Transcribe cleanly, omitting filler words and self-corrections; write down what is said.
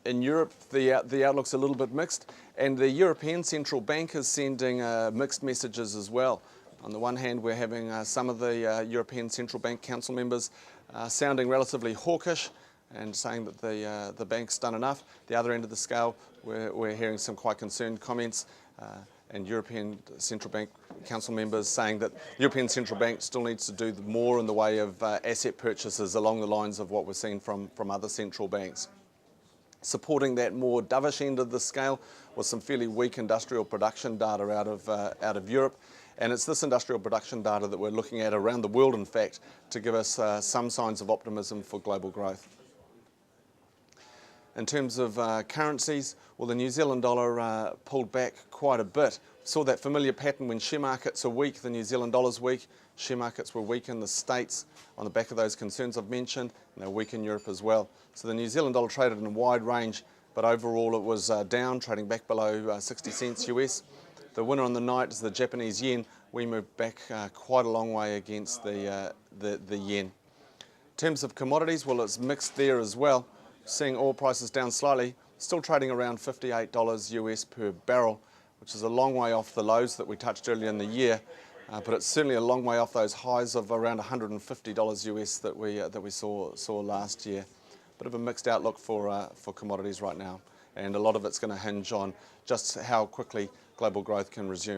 In Europe, the outlook's a little bit mixed, and the European Central Bank is sending mixed messages as well. On the one hand, we're having some of the European Central Bank Council members sounding relatively hawkish and saying that the bank's done enough. The other end of the scale, we're hearing some quite concerned comments and European Central Bank Council members saying that the European Central Bank still needs to do more in the way of asset purchases along the lines of what we're seeing from other central banks. Supporting that more dovish end of the scale was some fairly weak industrial production data out of Europe, and it's this industrial production data that we're looking at around the world, in fact, to give us some signs of optimism for global growth. In terms of currencies, well, the New Zealand dollar pulled back quite a bit. Saw that familiar pattern when share markets are weak, the New Zealand dollar's weak. Share markets were weak in the States on the back of those concerns I've mentioned, and they're weak in Europe as well. So the New Zealand dollar traded in a wide range, but overall it was down, trading back below 60 cents US. The winner on the night is the Japanese yen. We moved back quite a long way against the yen. In terms of commodities, well, it's mixed there as well. Seeing oil prices down slightly, still trading around $58 US per barrel, which is a long way off the lows that we touched earlier in the year, but it's certainly a long way off those highs of around $150 US that we saw last year. Bit of a mixed outlook for commodities right now, and a lot of it's going to hinge on just how quickly global growth can resume.